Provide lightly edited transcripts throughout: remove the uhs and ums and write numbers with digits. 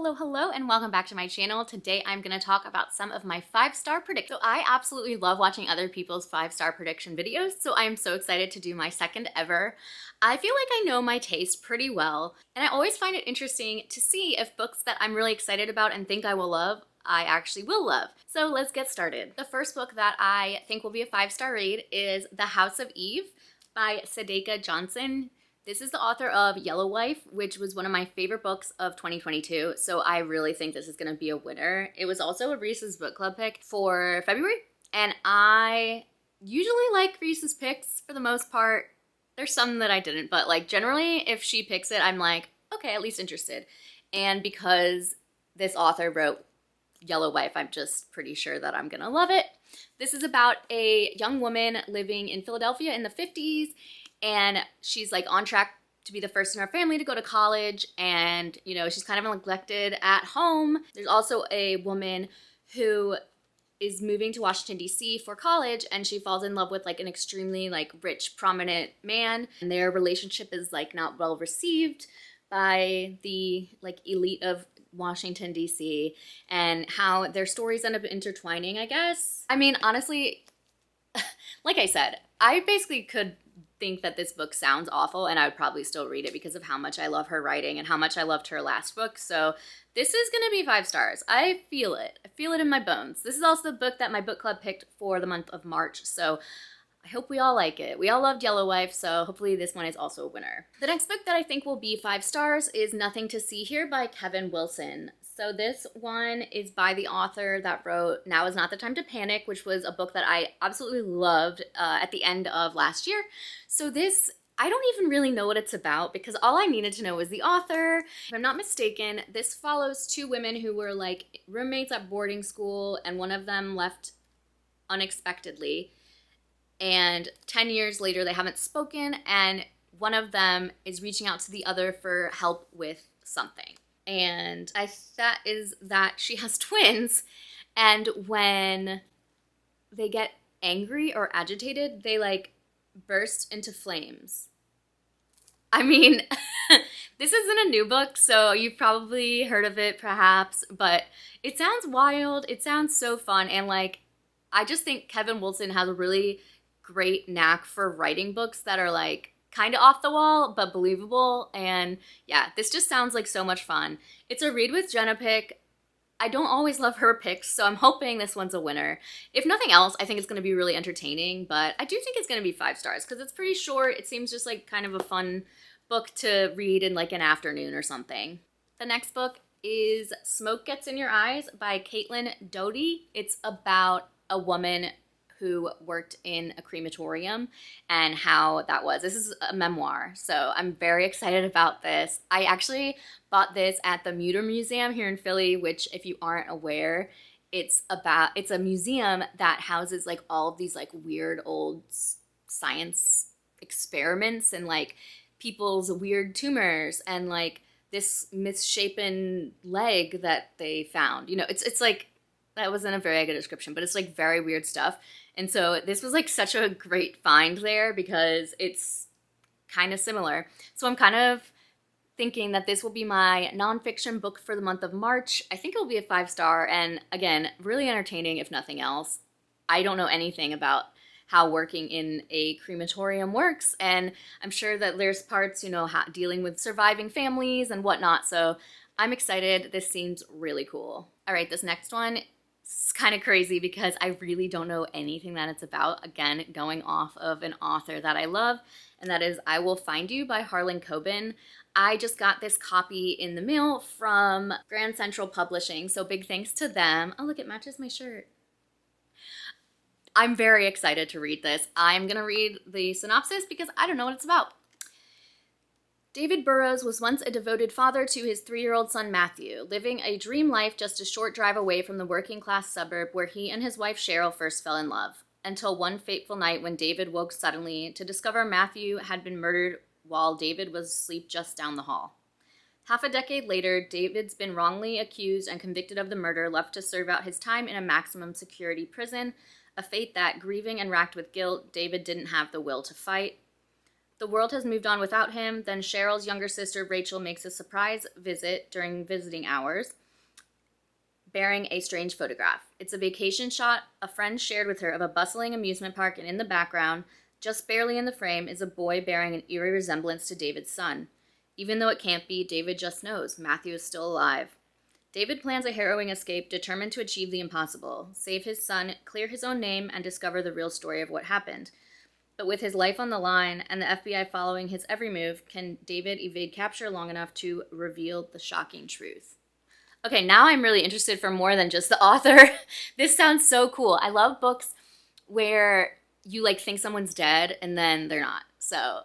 Hello, and welcome back to my channel. Today I'm going to talk about some of my 5-star predictions. So I absolutely love watching other people's 5-star prediction videos, so I am so excited to do my second ever. I feel like I know my taste pretty well, and I always find it interesting to see if books that I'm really excited about and think I will love, I actually will love. So let's get started. The first book that I think will be a 5-star read is The House of Eve by Sadeka Johnson. This is the author of Yellow Wife, which was one of my favorite books of 2022, so I really think this is going to be a winner. It was also a Reese's Book Club pick for February, and I usually like Reese's picks for the most part. There's some that I didn't, but like generally if she picks it, I'm like, okay, at least interested. And because this author wrote Yellow Wife, I'm just pretty sure that I'm going to love it. This is about a young woman living in Philadelphia in the 50s, and she's like on track to be the first in her family to go to college, and you know, she's kind of neglected at home. There's also a woman who is moving to Washington DC for college, and she falls in love with like an extremely like rich, prominent man, and their relationship is like not well received by the like elite of Washington DC, and how their stories end up intertwining, I guess. I mean, honestly, like I said, I basically could think that this book sounds awful and I would probably still read it because of how much I love her writing and how much I loved her last book. So this is going to be 5 stars. I feel it. I feel it in my bones. This is also the book that my book club picked for the month of March. So I hope we all like it. We all loved Yellow Wife, so hopefully this one is also a winner. The next book that I think will be 5 stars is Nothing to See Here by Kevin Wilson. So this one is by the author that wrote Now Is Not the Time to Panic, which was a book that I absolutely loved at the end of last year. So this, I don't even really know what it's about because all I needed to know was the author. If I'm not mistaken, this follows 2 women who were like roommates at boarding school, and one of them left unexpectedly. And 10 years later, they haven't spoken, and one of them is reaching out to the other for help with something. And that is that she has twins, and when they get angry or agitated, they like burst into flames. I mean, this isn't a new book, so you've probably heard of it perhaps, but it sounds wild, it sounds so fun, and like, I just think Kevin Wilson has a really great knack for writing books that are like kind of off the wall but believable, and yeah, this just sounds like so much fun. It's a read with Jenna pick. I don't always love her picks, so I'm hoping this one's a winner. If nothing else, I think it's going to be really entertaining, but I do think it's going to be 5 stars because it's pretty short. It seems just like kind of a fun book to read in like an afternoon or something. The next book is Smoke Gets in Your Eyes by Caitlin Doughty. It's about a woman who worked in a crematorium and how that was. This is a memoir, so I'm very excited about this. I actually bought this at the Muter Museum here in Philly, which if you aren't aware, it's a museum that houses like all of these like weird old science experiments and like people's weird tumors and like this misshapen leg that they found. You know, it's like, that wasn't a very good description, but it's like very weird stuff. And so this was like such a great find there because it's kind of similar. So I'm kind of thinking that this will be my nonfiction book for the month of March. I think it will be a 5-star, and again, really entertaining if nothing else. I don't know anything about how working in a crematorium works, and I'm sure that there's parts, you know, dealing with surviving families and whatnot. So I'm excited. This seems really cool. All right, this next one, it's kind of crazy because I really don't know anything that it's about. Again, going off of an author that I love, and that is I Will Find You by Harlan Coben. I just got this copy in the mail from Grand Central Publishing, so big thanks to them. Oh, look, it matches my shirt. I'm very excited to read this. I'm going to read the synopsis because I don't know what it's about. David Burrows was once a devoted father to his 3-year-old son Matthew, living a dream life just a short drive away from the working-class suburb where he and his wife Cheryl first fell in love, until one fateful night when David woke suddenly to discover Matthew had been murdered while David was asleep just down the hall. Half a decade later, David's been wrongly accused and convicted of the murder, left to serve out his time in a maximum security prison, a fate that, grieving and racked with guilt, David didn't have the will to fight. The world has moved on without him. Then Cheryl's younger sister, Rachel, makes a surprise visit during visiting hours, bearing a strange photograph. It's a vacation shot a friend shared with her of a bustling amusement park, and in the background, just barely in the frame, is a boy bearing an eerie resemblance to David's son. Even though it can't be, David just knows Matthew is still alive. David plans a harrowing escape, determined to achieve the impossible, save his son, clear his own name, and discover the real story of what happened. But with his life on the line and the FBI following his every move, can David evade capture long enough to reveal the shocking truth? Okay, now I'm really interested for more than just the author. This sounds so cool. I love books where you like think someone's dead and then they're not. So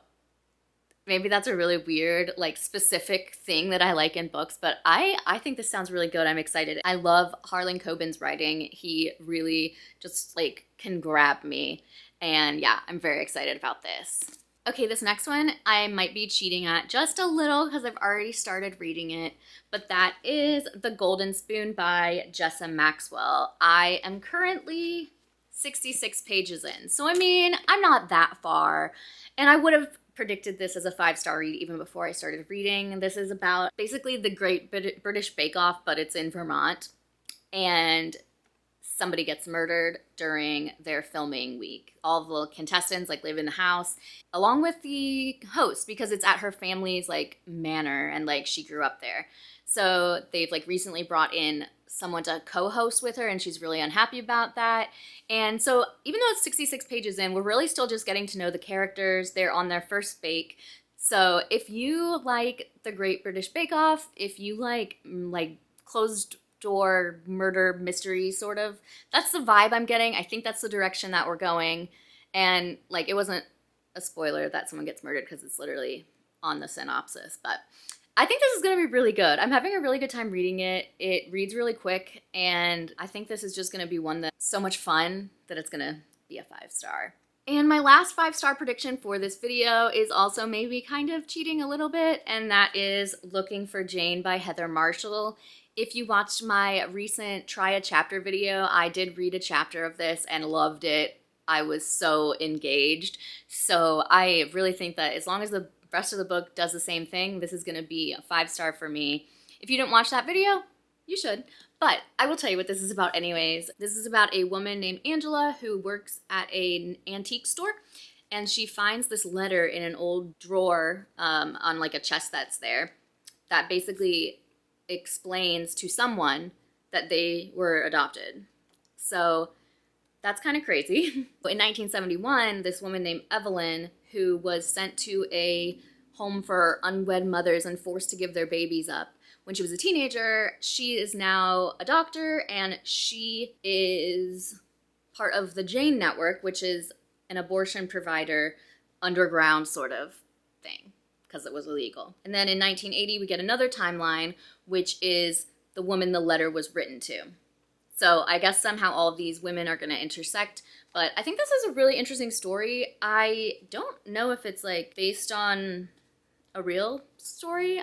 maybe that's a really weird, like, specific thing that I like in books, but I think this sounds really good. I'm excited. I love Harlan Coben's writing. He really just, like, can grab me. And yeah, I'm very excited about this. Okay, this next one I might be cheating at just a little because I've already started reading it, but that is The Golden Spoon by Jessa Maxwell. I am currently 66 pages in, so I mean, I'm not that far, and I would have predicted this as a 5-star read even before I started reading. This is about basically the Great British Bake Off, but it's in Vermont, and somebody gets murdered during their filming week. All the contestants like live in the house along with the host because it's at her family's like manor and like she grew up there. So they've like recently brought in someone to co-host with her and she's really unhappy about that. And so even though it's 66 pages in, we're really still just getting to know the characters. They're on their first bake. So if you like the Great British Bake Off, if you like closed door murder mystery sort of, that's the vibe I'm getting. I think that's the direction that we're going. And like, it wasn't a spoiler that someone gets murdered because it's literally on the synopsis, but I think this is going to be really good. I'm having a really good time reading it. It reads really quick, and I think this is just going to be one that's so much fun that it's going to be a 5-star. And my last 5-star prediction for this video is also maybe kind of cheating a little bit, and that is Looking for Jane by Heather Marshall. If you watched my recent Try a Chapter video, I did read a chapter of this and loved it. I was so engaged. So I really think that as long as the rest of the book does the same thing, this is going to be a 5-star for me. If you didn't watch that video, you should. But I will tell you what this is about anyways. This is about a woman named Angela who works at an antique store, and she finds this letter in an old drawer on like a chest that's there that basically explains to someone that they were adopted. So that's kind of crazy. In 1971, this woman named Evelyn, who was sent to a home for unwed mothers and forced to give their babies up when she was a teenager, she is now a doctor, and she is part of the Jane Network, which is an abortion provider underground sort of thing, because it was illegal. And then in 1980, we get another timeline, which is the woman the letter was written to. So I guess somehow all of these women are going to intersect, but I think this is a really interesting story. I don't know if it's like based on a real story.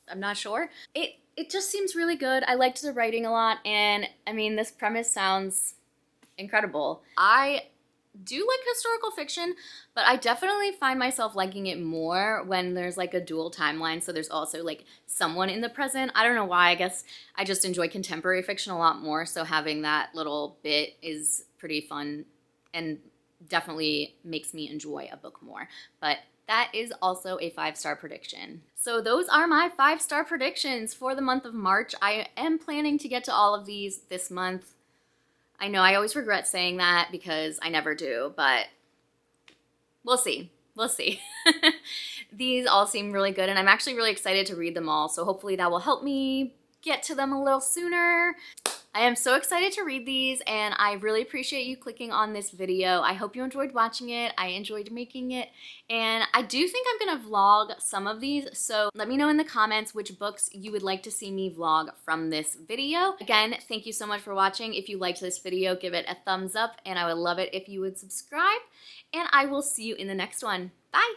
I'm not sure. It just seems really good. I liked the writing a lot, and I mean, this premise sounds incredible. I do like historical fiction, but I definitely find myself liking it more when there's like a dual timeline, so there's also like someone in the present. I don't know why. I guess I just enjoy contemporary fiction a lot more, so having that little bit is pretty fun and definitely makes me enjoy a book more. But that is also a 5-star prediction. So those are my 5-star predictions for the month of March. I am planning to get to all of these this month. I know I always regret saying that because I never do, but we'll see. We'll see. These all seem really good, and I'm actually really excited to read them all, so hopefully that will help me get to them a little sooner. I am so excited to read these, and I really appreciate you clicking on this video. I hope you enjoyed watching it. I enjoyed making it, and I do think I'm gonna vlog some of these, so let me know in the comments which books you would like to see me vlog from this video. Again, thank you so much for watching. If you liked this video, give it a thumbs up, and I would love it if you would subscribe, and I will see you in the next one. Bye!